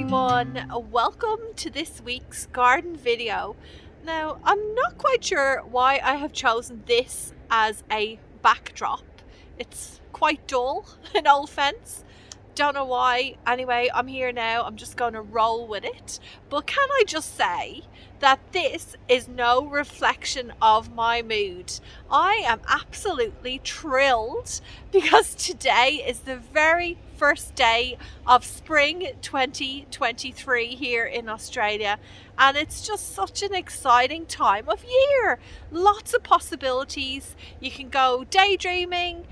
everyone, welcome to this week's garden video. Now, I'm not quite sure why I have chosen this as a backdrop. It's quite dull, an old fence. Don't know why. Anyway, I'm here now. I'm just going to roll with it. But can I just say that this is no reflection of my mood. I am absolutely thrilled because today is the very first day of spring 2023 here in Australia, and it's just such an exciting time of year. Lots of possibilities. You can go daydreaming,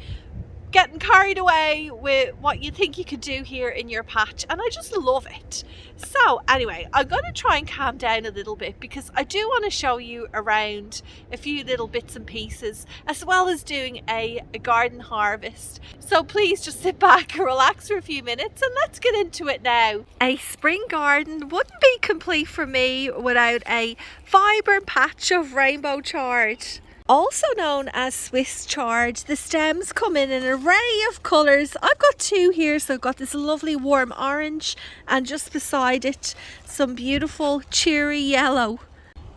getting carried away with what you think you could do here in your patch, and I just love it. So anyway, I'm going to try and calm down a little bit because I do want to show you around a few little bits and pieces, as well as doing a garden harvest. So please just sit back and relax for a few minutes and let's get into it now. A spring garden wouldn't be complete for me without a vibrant patch of rainbow chard. Also known as Swiss chard. The stems come in an array of colours. I've got two here, so I've got this lovely warm orange and just beside it some beautiful cheery yellow.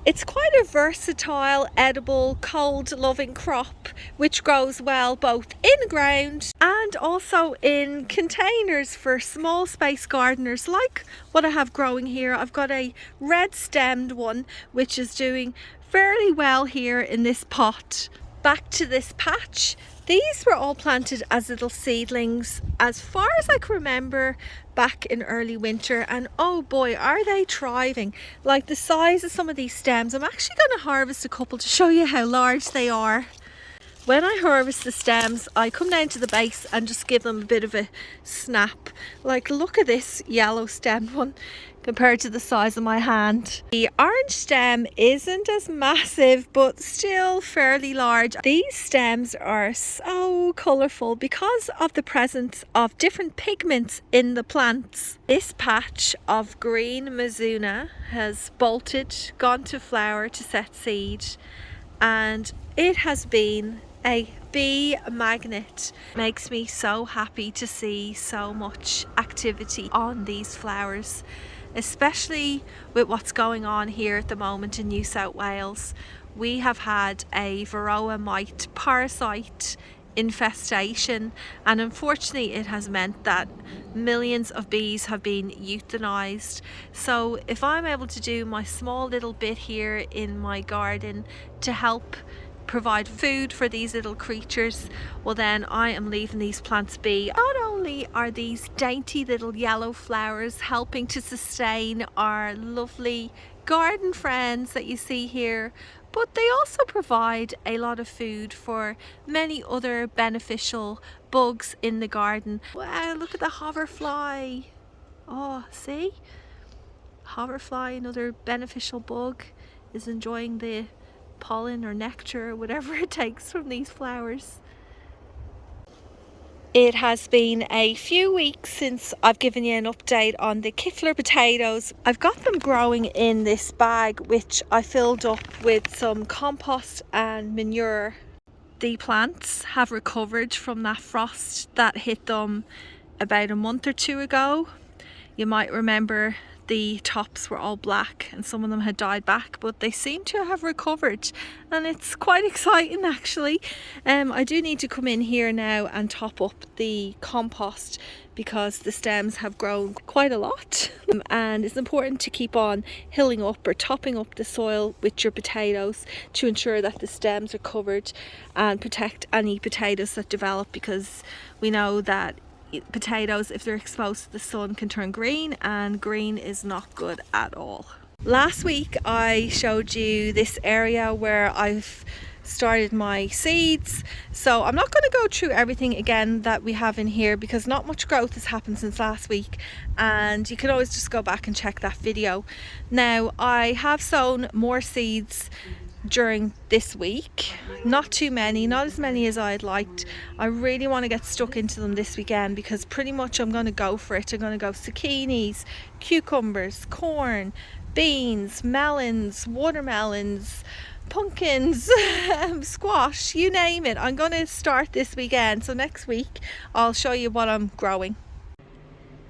It's quite a versatile, edible, cold loving crop which grows well both in ground and also in containers for small space gardeners like what I have growing here. I've got a red stemmed one which is doing fairly well here in this pot. Back to this patch. These were all planted as little seedlings as far as I can remember back in early winter, and oh boy are they thriving. Like the size of some of these stems, I'm actually going to harvest a couple to show you how large they are. When I harvest the stems, I come down to the base and just give them a bit of a snap. Like, look at this yellow stemmed one compared to the size of my hand. The orange stem isn't as massive, but still fairly large. These stems are so colourful because of the presence of different pigments in the plants. This patch of green Mizuna has bolted, gone to flower to set seed, and it has been a bee magnet. Makes me so happy to see so much activity on these flowers, especially with what's going on here at the moment in New South Wales. We have had a varroa mite parasite infestation, and unfortunately it has meant that millions of bees have been euthanized. So if I'm able to do my small little bit here in my garden to help provide food for these little creatures, well then I am leaving these plants be. Not only are these dainty little yellow flowers helping to sustain our lovely garden friends that you see here, but they also provide a lot of food for many other beneficial bugs in the garden. Wow, look at the hoverfly. Oh, see? Hoverfly, another beneficial bug, is enjoying the pollen or nectar or whatever it takes from these flowers. It has been a few weeks since I've given you an update on the Kifler potatoes. I've got them growing in this bag which I filled up with some compost and manure. The plants have recovered from that frost that hit them about a month or two ago. You might remember the tops were all black and some of them had died back, but they seem to have recovered and it's quite exciting actually. I do need to come in here now and top up the compost because the stems have grown quite a lot, and it's important to keep on hilling up or topping up the soil with your potatoes to ensure that the stems are covered and protect any potatoes that develop, because we know that potatoes, if they're exposed to the sun, can turn green, and green is not good at all. Last week I showed you this area where I've started my seeds, so I'm not going to go through everything again that we have in here because not much growth has happened since last week, and you can always just go back and check that video. Now I have sown more seeds during this week, not too many, not as many as I'd liked. I really want to get stuck into them this weekend because pretty much I'm going to go for it. I'm going to go zucchinis, cucumbers, corn, beans, melons, watermelons, pumpkins, squash, you name it. I'm going to start this weekend, so next week I'll show you what I'm growing.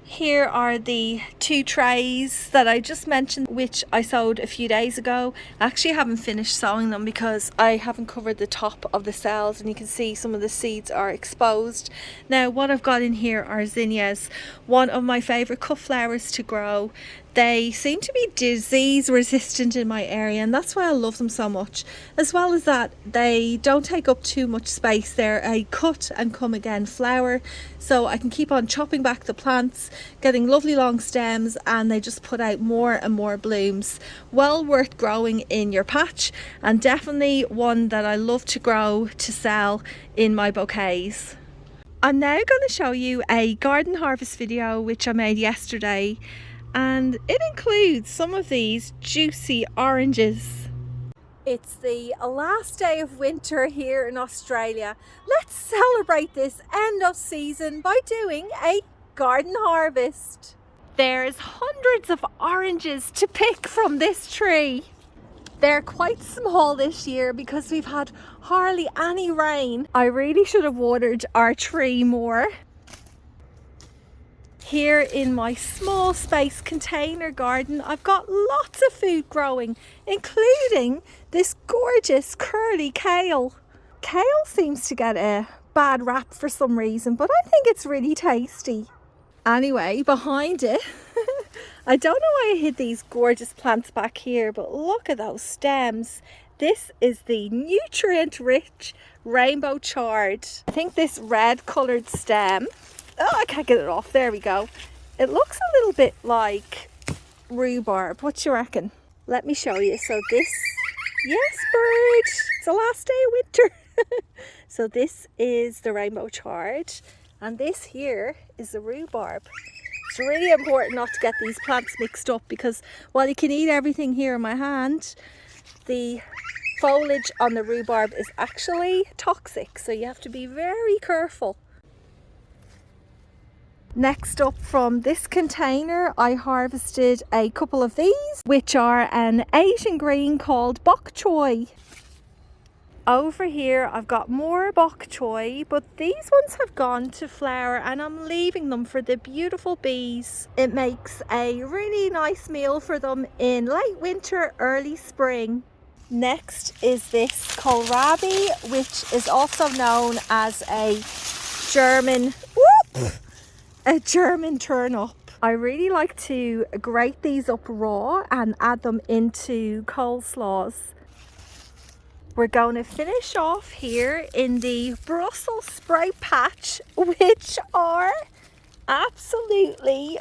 Here are the 2 trays that I just mentioned, which I sowed a few days ago. I actually haven't finished sowing them because I haven't covered the top of the cells, and you can see some of the seeds are exposed. Now what I've got in here are zinnias, one of my favourite cut flowers to grow. They seem to be disease resistant in my area, and that's why I love them so much. As well as that, they don't take up too much space. They're a cut and come again flower, so I can keep on chopping back the plants, getting lovely long stems, and they just put out more and more blooms. Well worth growing in your patch, and definitely one that I love to grow to sell in my bouquets. I'm now going to show you a garden harvest video which I made yesterday, and it includes some of these juicy oranges. It's the last day of winter here in Australia. Let's celebrate this end of season by doing a garden harvest. There's hundreds of oranges to pick from this tree. They're quite small this year because we've had hardly any rain. I really should have watered our tree more. Here in my small space container garden, I've got lots of food growing, including this gorgeous curly kale. Kale seems to get a bad rap for some reason, but I think it's really tasty. Anyway, behind it, I don't know why I hid these gorgeous plants back here, but look at those stems. This is the nutrient-rich rainbow chard. I think this red coloured stem, oh, I can't get it off. There we go. It looks a little bit like rhubarb. What do you reckon? Let me show you. So this, yes, bird, it's the last day of winter. So this is the rainbow chard, and this here is the rhubarb. It's really important not to get these plants mixed up, because while you can eat everything here in my hand, the foliage on the rhubarb is actually toxic, so you have to be very careful. Next up from this container, I harvested a couple of these, which are an Asian green called bok choy. Over here I've got more bok choy, but these ones have gone to flower and I'm leaving them for the beautiful bees. It makes a really nice meal for them in late winter, early spring. Next is this kohlrabi, which is also known as a German turnip. I really like to grate these up raw and add them into coleslaws. We're going to finish off here in the Brussels sprout patch, which are absolutely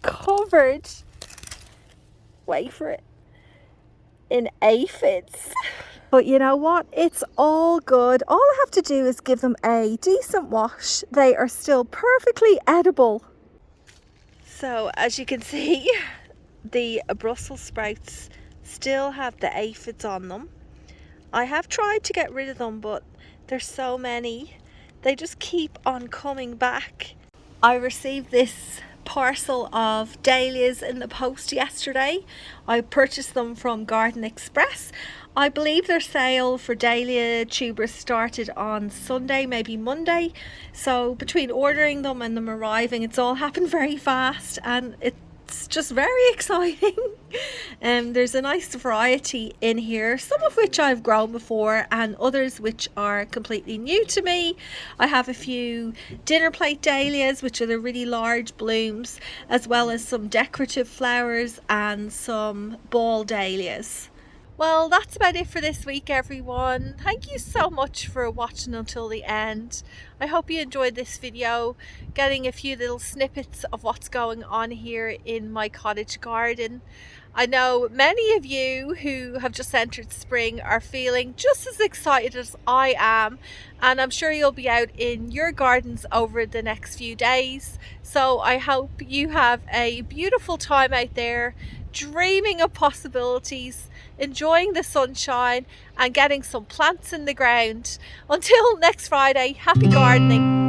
covered, wait for it, in aphids. But you know what? It's all good. All I have to do is give them a decent wash. They are still perfectly edible. So as you can see, the Brussels sprouts still have the aphids on them. I have tried to get rid of them, but there's so many. They just keep on coming back. I received this parcel of dahlias in the post yesterday. I purchased them from Garden Express. I believe their sale for dahlia tubers started on Sunday, maybe Monday. So between ordering them and them arriving, it's all happened very fast, and it's just very exciting. There's a nice variety in here, some of which I've grown before and others which are completely new to me. I have a few dinner plate dahlias, which are the really large blooms, as well as some decorative flowers and some ball dahlias. Well, that's about it for this week, everyone. Thank you so much for watching until the end. I hope you enjoyed this video, getting a few little snippets of what's going on here in my cottage garden. I know many of you who have just entered spring are feeling just as excited as I am, and I'm sure you'll be out in your gardens over the next few days. So I hope you have a beautiful time out there, dreaming of possibilities, enjoying the sunshine and getting some plants in the ground. Until next Friday, happy gardening.